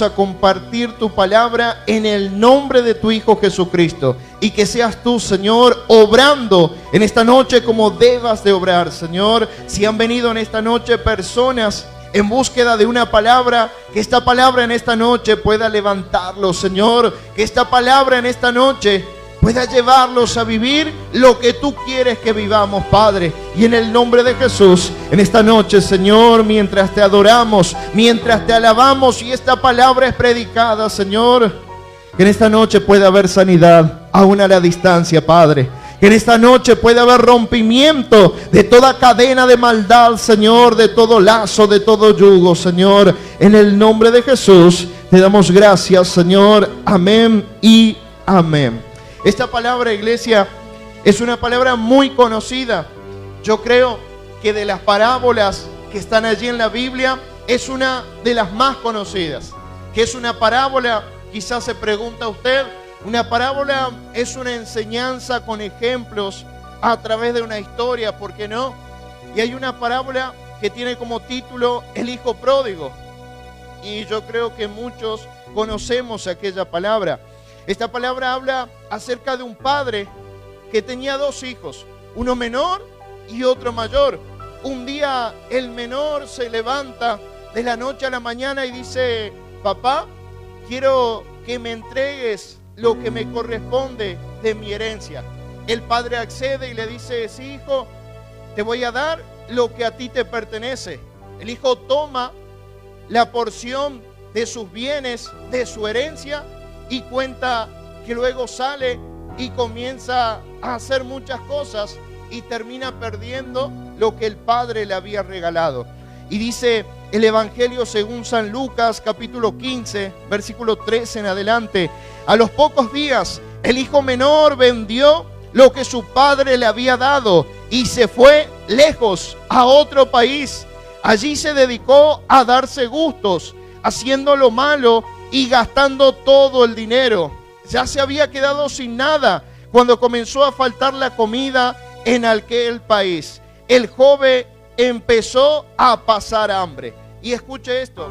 a compartir tu palabra en el nombre de tu Hijo Jesucristo, y que seas tú, Señor, obrando en esta noche como debas de obrar, Señor. Si han venido en esta noche personas en búsqueda de una palabra, que esta palabra en esta noche pueda levantarlos, Señor, que esta palabra en esta noche pueda llevarlos a vivir lo que tú quieres que vivamos, Padre. Y en el nombre de Jesús, en esta noche, Señor, mientras te adoramos, mientras te alabamos y esta palabra es predicada, Señor, que en esta noche pueda haber sanidad aún a la distancia, Padre. Que en esta noche pueda haber rompimiento de toda cadena de maldad, Señor, de todo lazo, de todo yugo, Señor. En el nombre de Jesús te damos gracias, Señor. Amén y amén. Esta palabra, iglesia, es una palabra muy conocida. Yo creo que de las parábolas que están allí en la Biblia, es una de las más conocidas. ¿Qué es una parábola? Quizás se pregunta usted. Una parábola es una enseñanza con ejemplos a través de una historia, ¿por qué no? Y hay una parábola que tiene como título El Hijo Pródigo. Y yo creo que muchos conocemos aquella palabra. Esta palabra habla acerca de un padre que tenía dos hijos, uno menor y otro mayor. Un día el menor se levanta de la noche a la mañana y dice: papá, quiero que me entregues lo que me corresponde de mi herencia. El padre accede y le dice: sí, hijo, te voy a dar lo que a ti te pertenece. El hijo toma la porción de sus bienes, de su herencia, y cuenta que luego sale y comienza a hacer muchas cosas y termina perdiendo lo que el padre le había regalado. Y dice el Evangelio según San Lucas, capítulo 15, versículo 13 en adelante: a los pocos días el hijo menor vendió lo que su padre le había dado y se fue lejos a otro país. Allí se dedicó a darse gustos, haciendo lo malo y gastando todo el dinero. Ya se había quedado sin nada cuando comenzó a faltar la comida en aquel país. El joven empezó a pasar hambre. Y escuche esto: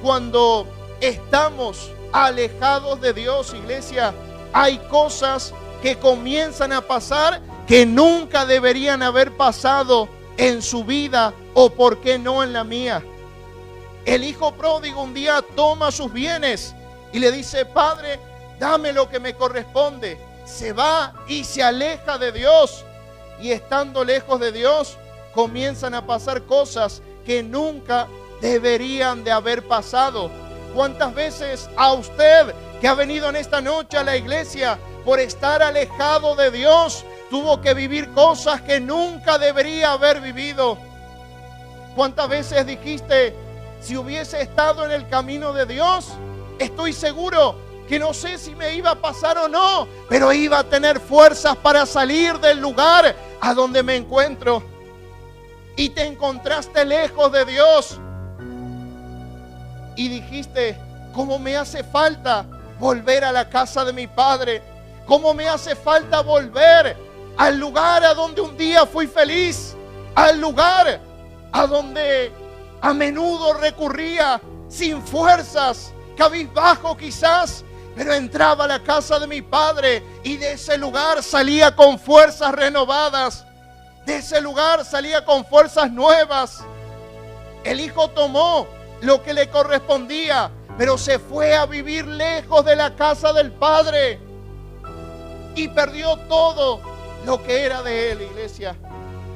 cuando estamos alejados de Dios, iglesia, hay cosas que comienzan a pasar que nunca deberían haber pasado en su vida, o por qué no en la mía. El hijo pródigo un día toma sus bienes y le dice: padre, dame lo que me corresponde. Se va y se aleja de Dios. Y estando lejos de Dios, comienzan a pasar cosas que nunca deberían de haber pasado. ¿Cuántas veces a usted, que ha venido en esta noche a la iglesia, por estar alejado de Dios, tuvo que vivir cosas que nunca debería haber vivido? ¿Cuántas veces dijiste: si hubiese estado en el camino de Dios, estoy seguro que no sé si me iba a pasar o no, pero iba a tener fuerzas para salir del lugar a donde me encuentro? Y te encontraste lejos de Dios y dijiste: ¿cómo me hace falta volver a la casa de mi padre? ¿Cómo me hace falta volver al lugar a donde un día fui feliz? Al lugar a donde a menudo recurría sin fuerzas, cabizbajo quizás, pero entraba a la casa de mi padre y de ese lugar salía con fuerzas renovadas. De ese lugar salía con fuerzas nuevas. El hijo tomó lo que le correspondía, pero se fue a vivir lejos de la casa del padre y perdió todo lo que era de él, iglesia.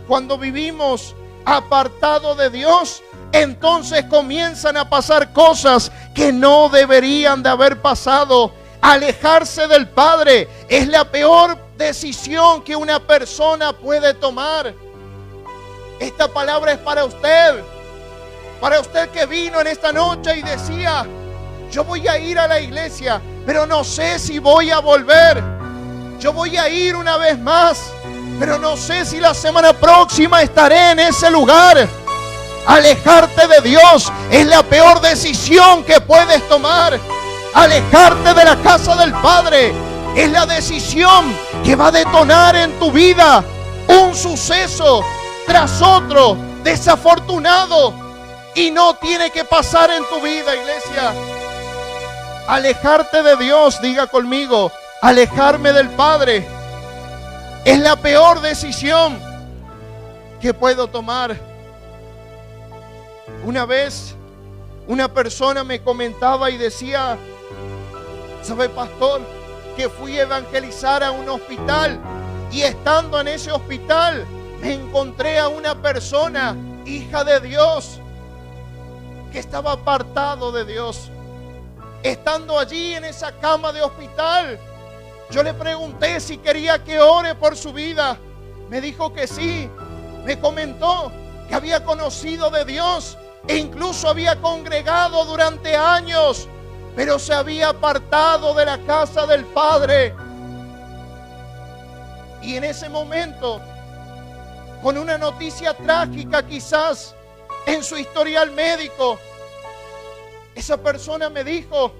Cuando vivimos apartado de Dios, entonces comienzan a pasar cosas que no deberían de haber pasado. Alejarse del Padre es la peor decisión que una persona puede tomar. Esta palabra es para usted que vino en esta noche y decía: yo voy a ir a la iglesia, pero no sé si voy a volver. Yo voy a ir una vez más, pero no sé si la semana próxima estaré en ese lugar. Alejarte de Dios es la peor decisión que puedes tomar. Alejarte de la casa del Padre es la decisión que va a detonar en tu vida un suceso tras otro desafortunado. Y no tiene que pasar en tu vida, iglesia. Alejarte de Dios, diga conmigo, alejarme del Padre es la peor decisión que puedo tomar. Una vez una persona me comentaba y decía: ¿sabe, pastor, que fui a evangelizar a un hospital y estando en ese hospital me encontré a una persona, hija de Dios, que estaba apartado de Dios? Estando allí en esa cama de hospital, yo le pregunté si quería que ore por su vida. Me dijo que sí. Me comentó que había conocido de Dios e incluso había congregado durante años, pero se había apartado de la casa del Padre. Y en ese momento, con una noticia trágica quizás en su historial médico, esa persona me dijo: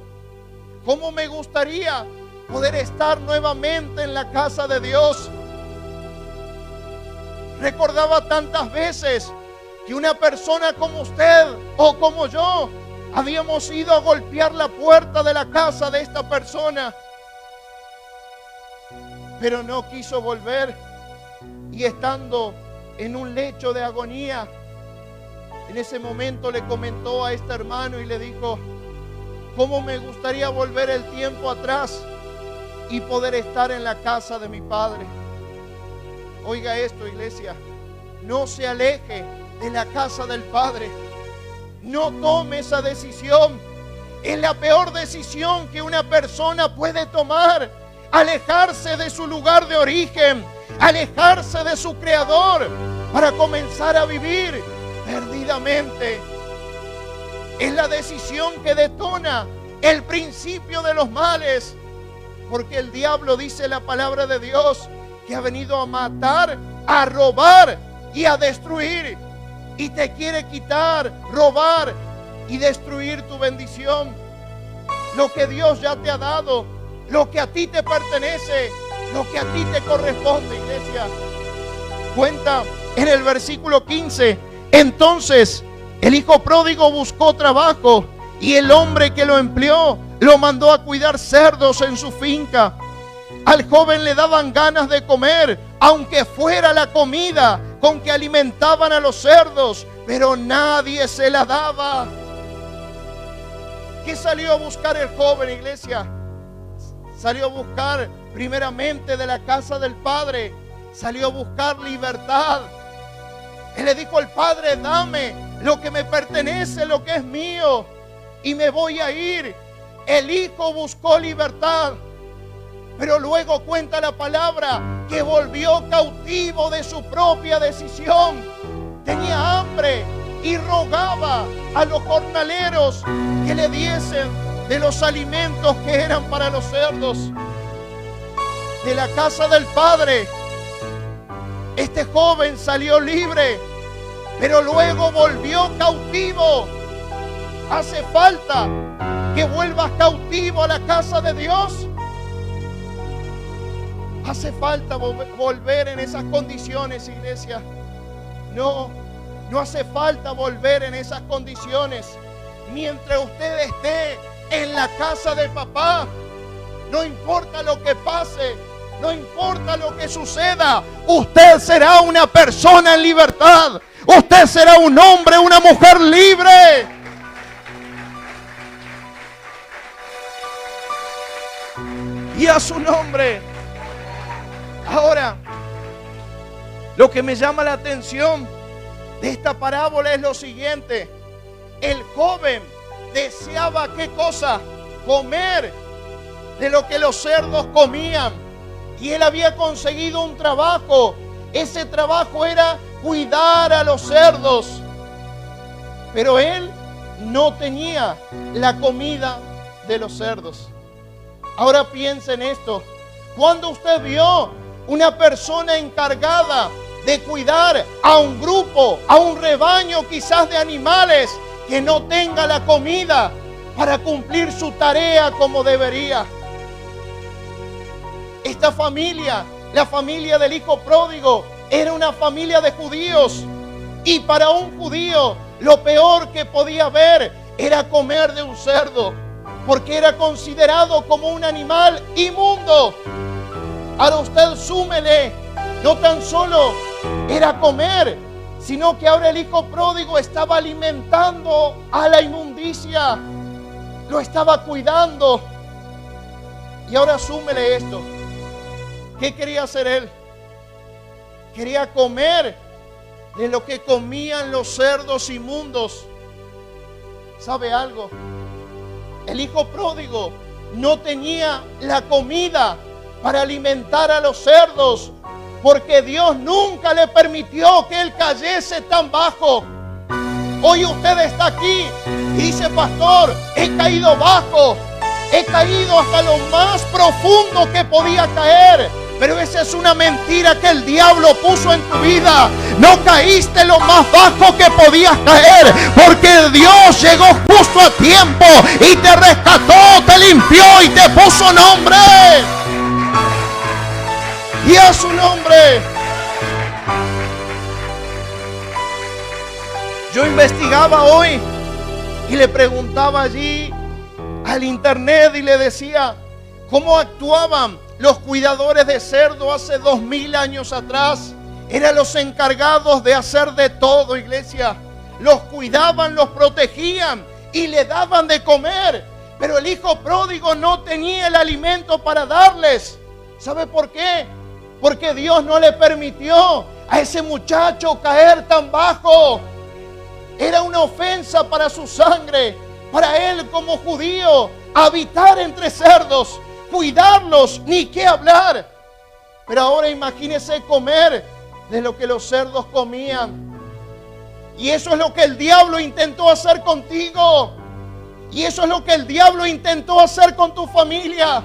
¿cómo me gustaría poder estar nuevamente en la casa de Dios? Recordaba tantas veces que una persona como usted o como yo habíamos ido a golpear la puerta de la casa de esta persona, pero no quiso volver. Y estando en un lecho de agonía, en ese momento le comentó a este hermano y le dijo: ¿cómo me gustaría volver el tiempo atrás y poder estar en la casa de mi Padre? Oiga esto, iglesia, no se aleje de la casa del Padre. No tome esa decisión. Es la peor decisión que una persona puede tomar. Alejarse de su lugar de origen, alejarse de su Creador para comenzar a vivir perdidamente. Es la decisión que detona el principio de los males, porque el diablo, dice la palabra de Dios, que ha venido a matar, a robar y a destruir, y te quiere quitar, robar y destruir tu bendición, lo que Dios ya te ha dado, lo que a ti te pertenece, lo que a ti te corresponde, iglesia. Cuenta en el versículo 15: entonces el hijo pródigo buscó trabajo y el hombre que lo empleó lo mandó a cuidar cerdos en su finca. Al joven le daban ganas de comer, aunque fuera la comida con que alimentaban a los cerdos, pero nadie se la daba. ¿Qué salió a buscar el joven, iglesia? Salió a buscar primeramente de la casa del Padre, salió a buscar libertad. Él le dijo al Padre: dame lo que me pertenece, lo que es mío, y me voy a ir. El hijo buscó libertad, pero luego cuenta la palabra que volvió cautivo de su propia decisión. Tenía hambre y rogaba a los jornaleros que le diesen de los alimentos que eran para los cerdos. De la casa del Padre, este joven salió libre, pero luego volvió cautivo. Hace falta que vuelvas cautivo a la casa de Dios. Hace falta volver en esas condiciones, iglesia. No hace falta volver en esas condiciones. Mientras usted esté en la casa de papá, no importa lo que pase, no importa lo que suceda, usted será una persona en libertad. Usted será un hombre, una mujer libre. Y a su nombre. Ahora, lo que me llama la atención de esta parábola es lo siguiente: el joven deseaba, ¿qué cosa? Comer de lo que los cerdos comían. Y él había conseguido un trabajo. Ese trabajo era cuidar a los cerdos. Pero él no tenía la comida de los cerdos. Ahora piensa en esto. Cuando usted vio una persona encargada de cuidar a un grupo, a un rebaño quizás de animales, que no tenga la comida para cumplir su tarea como debería? Esta familia, la familia del hijo pródigo, era una familia de judíos. Y para un judío, lo peor que podía haber era comer de un cerdo. porque era considerado como un animal inmundo. Ahora usted súmele, no tan solo era comer, sino que ahora el hijo pródigo estaba alimentando a la inmundicia, lo estaba cuidando. Y ahora súmele esto. ¿Qué quería hacer él? Quería comer de lo que comían los cerdos inmundos. ¿Sabe algo? El hijo pródigo no tenía la comida para alimentar a los cerdos, porque Dios nunca le permitió que él cayese tan bajo. Hoy usted está aquí y dice: pastor, he caído bajo, he caído hasta lo más profundo que podía caer. Pero esa es una mentira que el diablo puso en tu vida. No caíste lo más bajo que podías caer, porque Dios llegó justo a tiempo y te rescató, te limpió y te puso nombre. Y a su nombre. Yo investigaba hoy y le preguntaba allí al internet y le decía cómo actuaban los cuidadores de cerdo hace 2000 años atrás. Eran los encargados de hacer de todo, iglesia. Los cuidaban, los protegían y le daban de comer. Pero el hijo pródigo no tenía el alimento para darles. ¿Sabe por qué? Porque Dios no le permitió a ese muchacho caer tan bajo. Era una ofensa para su sangre, para él como judío, habitar entre cerdos, cuidarlos, ni qué hablar. Pero ahora imagínese comer de lo que los cerdos comían. Y eso es lo que el diablo intentó hacer contigo. Y eso es lo que el diablo intentó hacer con tu familia.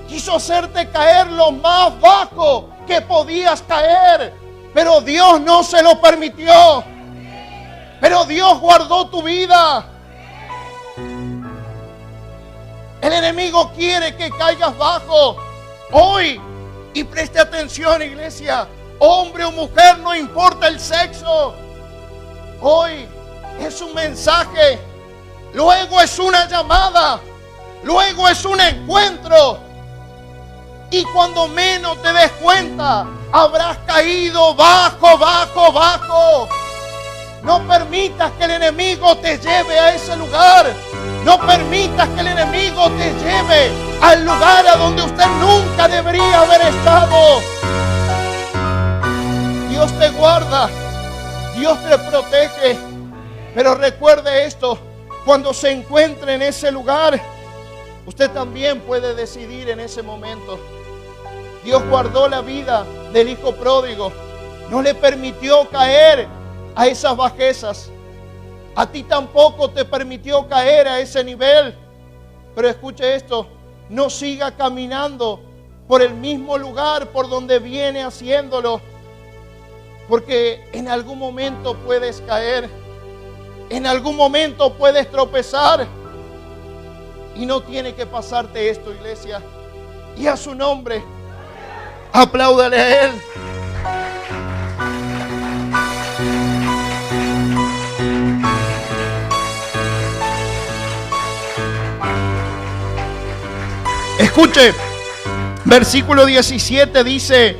Quiso hacerte caer lo más bajo que podías caer, pero Dios no se lo permitió. Pero Dios guardó tu vida. El enemigo quiere que caigas bajo hoy. Y preste atención, iglesia. Hombre o mujer, no importa el sexo. Hoy es un mensaje. Luego es una llamada. Luego es un encuentro. Y cuando menos te des cuenta, habrás caído bajo. No permitas que el enemigo te lleve a ese lugar. No permitas que el enemigo te lleve al lugar a donde usted nunca debería haber estado. Dios te guarda, Dios te protege. Pero recuerde esto: cuando se encuentre en ese lugar, usted también puede decidir en ese momento. Dios guardó la vida del hijo pródigo. No le permitió caer a esas bajezas. A ti tampoco te permitió caer a ese nivel. Pero escuche esto: no siga caminando por el mismo lugar por donde viene haciéndolo, porque en algún momento puedes caer, en algún momento puedes tropezar. Y no tiene que pasarte esto, iglesia. Y a su nombre, apláudale a Él. Escuche, versículo 17 dice: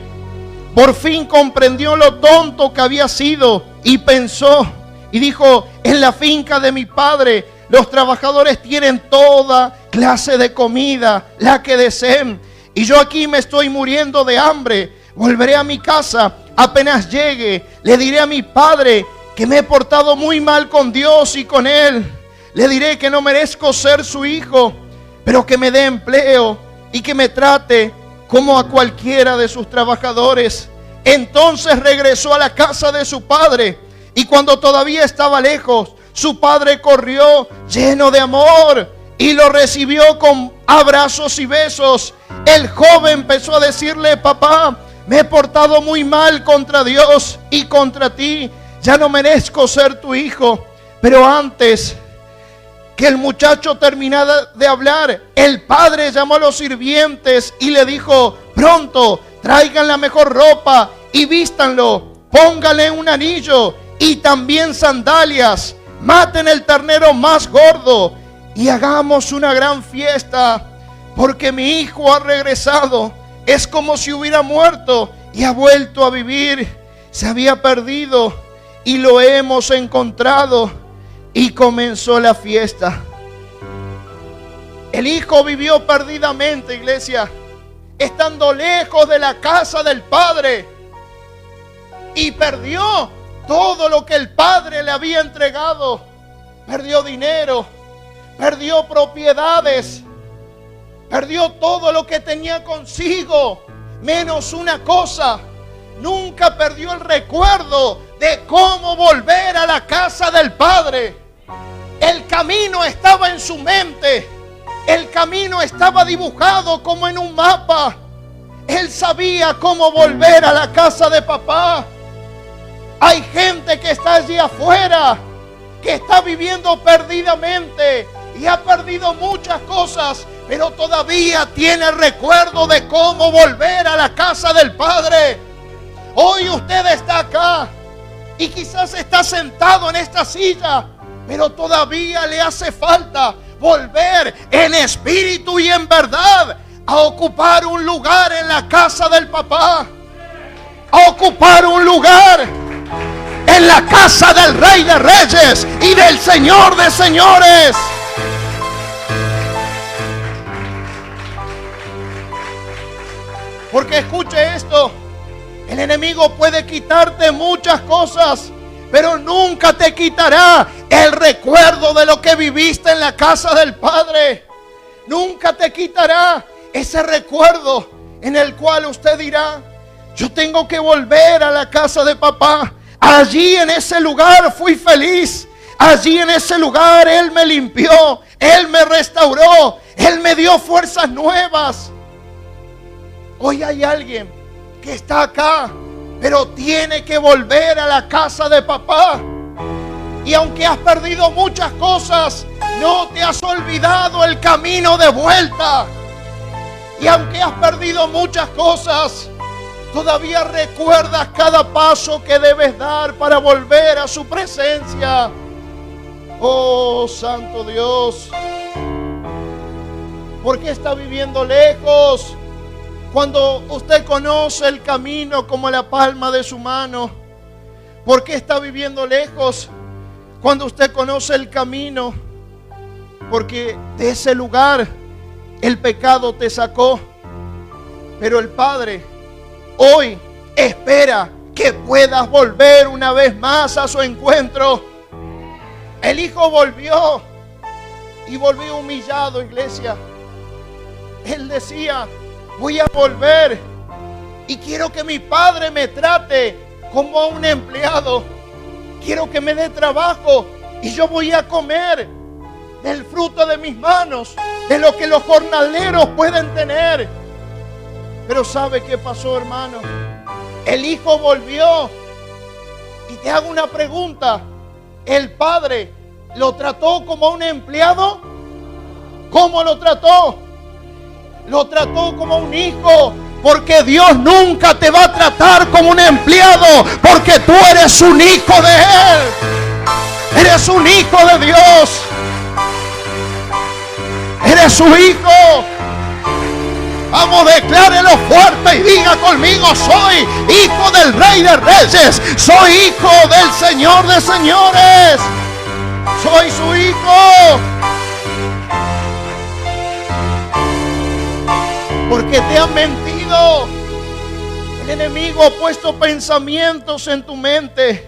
por fin comprendió lo tonto que había sido y pensó y dijo: en la finca de mi padre los trabajadores tienen toda clase de comida, la que deseen, y yo aquí me estoy muriendo de hambre. Volveré a mi casa, apenas llegue, le diré a mi padre que me he portado muy mal con Dios y con él. Le diré que no merezco ser su hijo, pero que me dé empleo y que me trate como a cualquiera de sus trabajadores. Entonces regresó a la casa de su padre, y cuando todavía estaba lejos, su padre corrió lleno de amor y lo recibió con abrazos y besos. El joven empezó a decirle: papá, me he portado muy mal contra Dios y contra ti. Ya no merezco ser tu hijo. Pero antes que el muchacho terminara de hablar, el padre llamó a los sirvientes y le dijo: pronto, traigan la mejor ropa y vístanlo. Póngale un anillo y también sandalias. Maten el ternero más gordo y hagamos una gran fiesta, porque mi hijo ha regresado. Es como si hubiera muerto y ha vuelto a vivir. Se había perdido y lo hemos encontrado. Y comenzó la fiesta. El hijo vivió perdidamente, iglesia, estando lejos de la casa del padre, y perdió todo lo que el padre le había entregado. Perdió dinero, perdió propiedades, perdió todo lo que tenía consigo, menos una cosa: nunca perdió el recuerdo de cómo volver a la casa del padre. El camino estaba en su mente. El camino estaba dibujado como en un mapa. Él sabía cómo volver a la casa de papá. Hay gente que está allí afuera, que está viviendo perdidamente y ha perdido muchas cosas, pero todavía tiene el recuerdo de cómo volver a la casa del Padre. Hoy usted está acá y quizás está sentado en esta silla, pero todavía le hace falta volver en espíritu y en verdad a ocupar un lugar en la casa del papá, a ocupar un lugar en la casa del Rey de Reyes y del Señor de Señores. Porque escuche esto: el enemigo puede quitarte muchas cosas, pero nunca te quitará el recuerdo de lo que viviste en la casa del Padre. Nunca te quitará ese recuerdo en el cual usted dirá: yo tengo que volver a la casa de papá. Allí en ese lugar fui feliz. Allí en ese lugar Él me limpió, Él me restauró, Él me dio fuerzas nuevas. Hoy hay alguien que está acá, pero tiene que volver a la casa de papá. Y aunque has perdido muchas cosas, no te has olvidado el camino de vuelta. Y aunque has perdido muchas cosas, todavía recuerdas cada paso que debes dar para volver a su presencia. Oh, Santo Dios, ¿por qué está viviendo lejos? Cuando usted conoce el camino como la palma de su mano. ¿Por qué está viviendo lejos? Cuando usted conoce el camino, porque de ese lugar el pecado te sacó. Pero el Padre hoy espera que puedas volver una vez más a su encuentro. El Hijo volvió y volvió humillado, iglesia. Él decía: voy a volver y quiero que mi Padre me trate como a un empleado. Quiero que me dé trabajo y yo voy a comer del fruto de mis manos, de lo que los jornaleros pueden tener. Pero ¿sabe qué pasó, hermano? El Hijo volvió. Y te hago una pregunta: ¿el Padre lo trató como a un empleado? ¿Cómo lo trató? Lo trató como a un hijo. Porque Dios nunca te va a tratar como un empleado, porque tú eres un hijo de Él. Eres un hijo de Dios. Eres su hijo. Vamos, declárelo fuerte y diga conmigo: soy hijo del Rey de Reyes. Soy hijo del Señor de Señores. Soy su hijo. Porque te han mentido. El enemigo ha puesto pensamientos en tu mente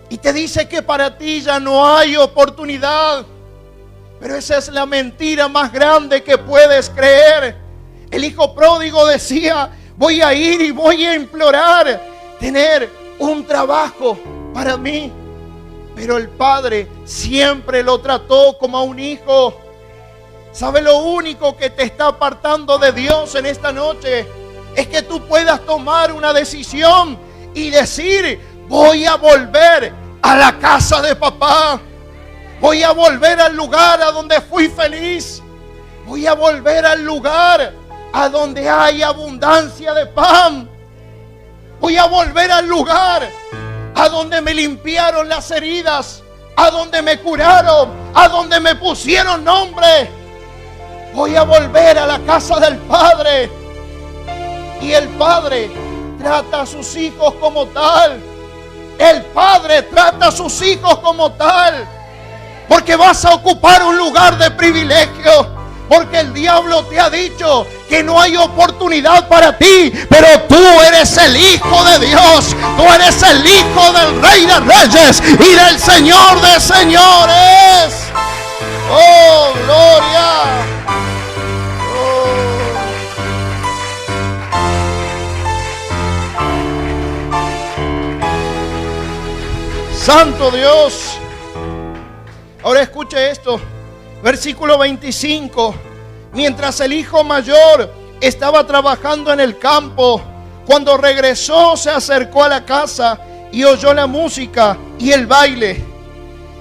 y te dice que para ti ya no hay oportunidad. Pero esa es la mentira más grande que puedes creer. El hijo pródigo decía: voy a ir y voy a implorar tener un trabajo para mí. Pero el Padre siempre lo trató como a un hijo. ¿Sabe lo único que te está apartando de Dios en esta noche? Es que tú puedas tomar una decisión y decir: voy a volver a la casa de papá. Voy a volver al lugar a donde fui feliz. Voy a volver al lugar a donde hay abundancia de pan. Voy a volver al lugar a donde me limpiaron las heridas, a donde me curaron, a donde me pusieron nombre. Voy a volver a la casa del Padre. Y el Padre trata a sus hijos como tal. El Padre trata a sus hijos como tal. Porque vas a ocupar un lugar de privilegio. Porque el diablo te ha dicho que no hay oportunidad para ti. Pero tú eres el Hijo de Dios. Tú eres el Hijo del Rey de Reyes y del Señor de Señores. Oh, gloria. Santo Dios. Ahora escuche esto. Versículo 25. Mientras el hijo mayor estaba trabajando en el campo, cuando regresó se acercó a la casa y oyó la música y el baile.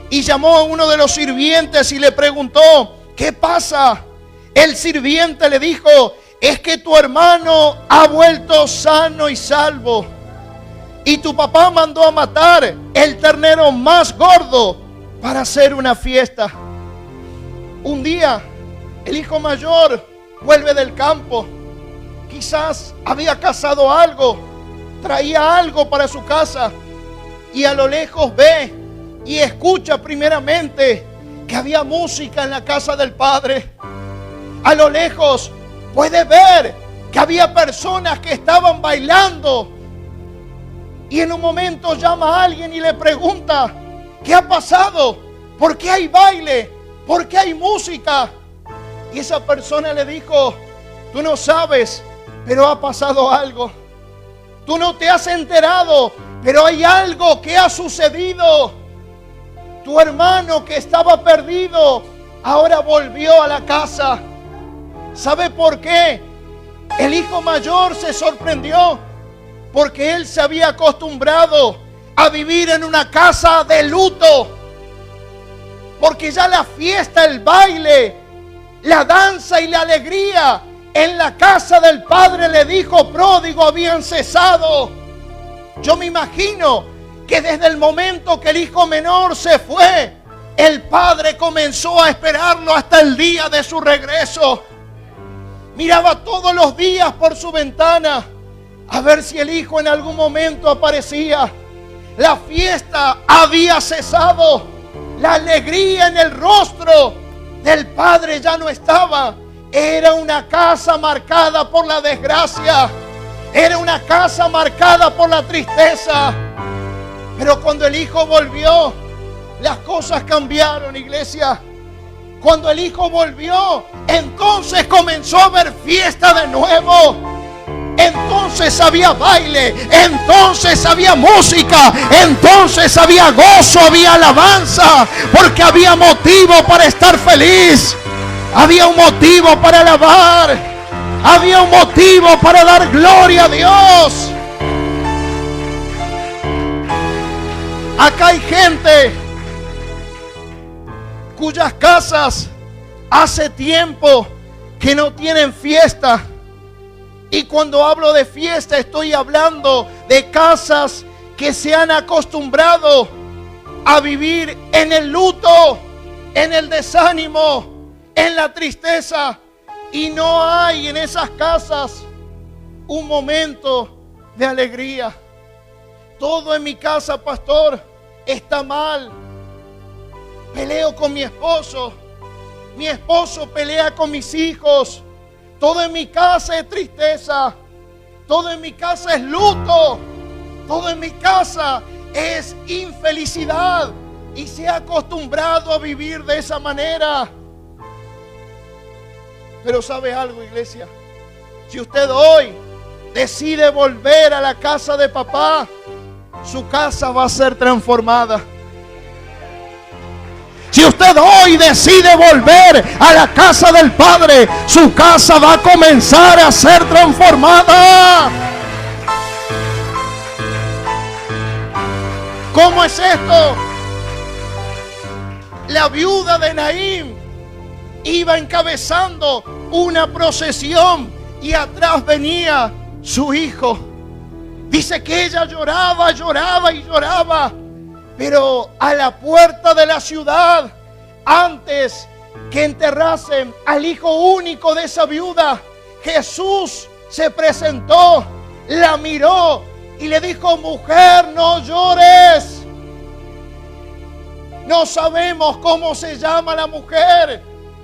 Y llamó a uno de los sirvientes y le preguntó: ¿qué pasa? El sirviente le dijo: es que tu hermano ha vuelto sano y salvo. Y tu papá mandó a matar el ternero más gordo para hacer una fiesta. Un día el hijo mayor vuelve del campo. Quizás había cazado algo, traía algo para su casa. Y a lo lejos ve y escucha primeramente que había música en la casa del padre. A lo lejos puede ver que había personas que estaban bailando. Y en un momento llama a alguien y le pregunta: ¿qué ha pasado? ¿Por qué hay baile? ¿Por qué hay música? Y esa persona le dijo: tú no sabes, pero ha pasado algo. Tú no te has enterado, pero hay algo que ha sucedido. Tu hermano que estaba perdido ahora volvió a la casa. ¿Sabe por qué? El hijo mayor se sorprendió, porque él se había acostumbrado a vivir en una casa de luto. Porque ya la fiesta, el baile, la danza y la alegría en la casa del padre del hijo pródigo habían cesado. Yo me imagino que desde el momento que el hijo menor se fue, el padre comenzó a esperarlo hasta el día de su regreso. Miraba todos los días por su ventana a ver si el hijo en algún momento aparecía. La fiesta había cesado. La alegría en el rostro del padre ya no estaba. Era una casa marcada por la desgracia. Era una casa marcada por la tristeza. Pero cuando el hijo volvió, las cosas cambiaron, iglesia. Cuando el hijo volvió, entonces comenzó a haber fiesta de nuevo. Entonces había baile, entonces había música, entonces había gozo, había alabanza, porque había motivo para estar feliz, había un motivo para alabar, había un motivo para dar gloria a Dios. Acá hay gente cuyas casas hace tiempo que no tienen fiesta. Y cuando hablo de fiesta estoy hablando de casas que se han acostumbrado a vivir en el luto, en el desánimo, en la tristeza. Y no hay en esas casas un momento de alegría. Todo en mi casa, pastor, está mal. Peleo con mi esposo pelea con mis hijos. Todo en mi casa es tristeza. Todo en mi casa es luto. Todo en mi casa es infelicidad. Y se ha acostumbrado a vivir de esa manera. Pero ¿sabe algo, iglesia? Si usted hoy decide volver a la casa de papá, su casa va a ser transformada. Si usted hoy decide volver a la casa del Padre, su casa va a comenzar a ser transformada. ¿Cómo es esto? La viuda de Naín iba encabezando una procesión y atrás venía su hijo. Dice que ella lloraba, lloraba y lloraba. Pero a la puerta de la ciudad antes que enterrasen al hijo único de esa viuda, Jesús se presentó, la miró y le dijo: mujer, no llores. No sabemos cómo se llama la mujer,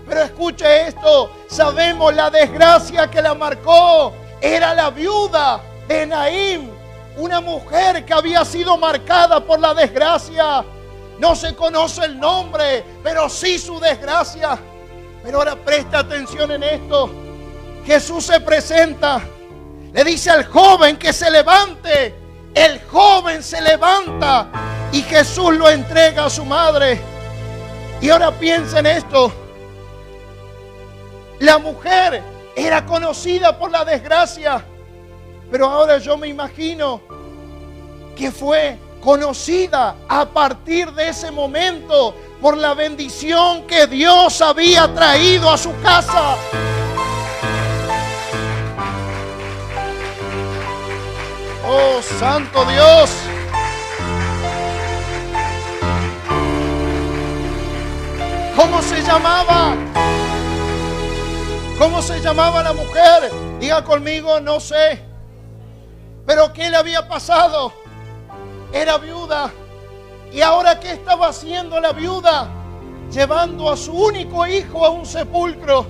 pero escuche esto, sabemos la desgracia que la marcó. Era la viuda de Naín, una mujer que había sido marcada por la desgracia. No se conoce el nombre, pero sí su desgracia. Pero ahora presta atención en esto. Jesús se presenta, le dice al joven que se levante. El joven se levanta y Jesús lo entrega a su madre. Y ahora piensa en esto. La mujer era conocida por la desgracia, pero ahora yo me imagino que fue conocida a partir de ese momento por la bendición que Dios había traído a su casa. Oh, santo Dios. ¿Cómo se llamaba? ¿Cómo se llamaba la mujer? Diga conmigo, no sé. Pero ¿qué le había pasado? Era viuda. ¿Y ahora qué estaba haciendo la viuda? Llevando a su único hijo a un sepulcro.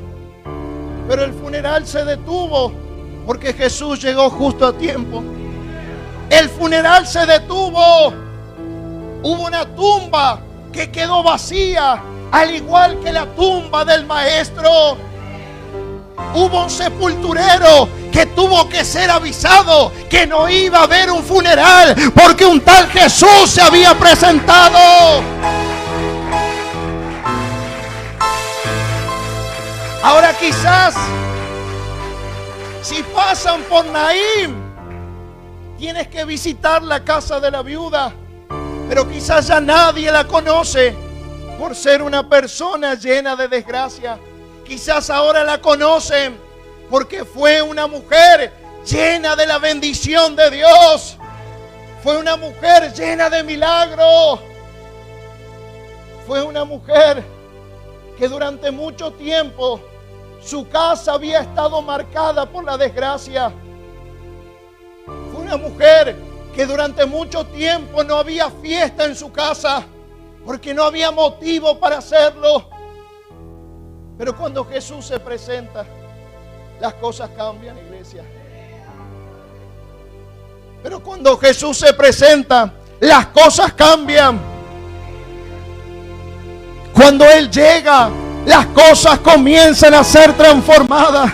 Pero el funeral se detuvo porque Jesús llegó justo a tiempo. El funeral se detuvo. Hubo una tumba que quedó vacía, al igual que la tumba del maestro. Hubo un sepulturero que tuvo que ser avisado que no iba a haber un funeral porque un tal Jesús se había presentado. Ahora quizás, si pasan por Naín, tienes que visitar la casa de la viuda, pero quizás ya nadie la conoce por ser una persona llena de desgracia. Quizás ahora la conocen porque fue una mujer llena de la bendición de Dios. Fue una mujer llena de milagros. Fue una mujer que durante mucho tiempo su casa había estado marcada por la desgracia. Fue una mujer que durante mucho tiempo no había fiesta en su casa porque no había motivo para hacerlo. Pero cuando Jesús se presenta, las cosas cambian, iglesia. Pero cuando Jesús se presenta, las cosas cambian. Cuando Él llega, las cosas comienzan a ser transformadas.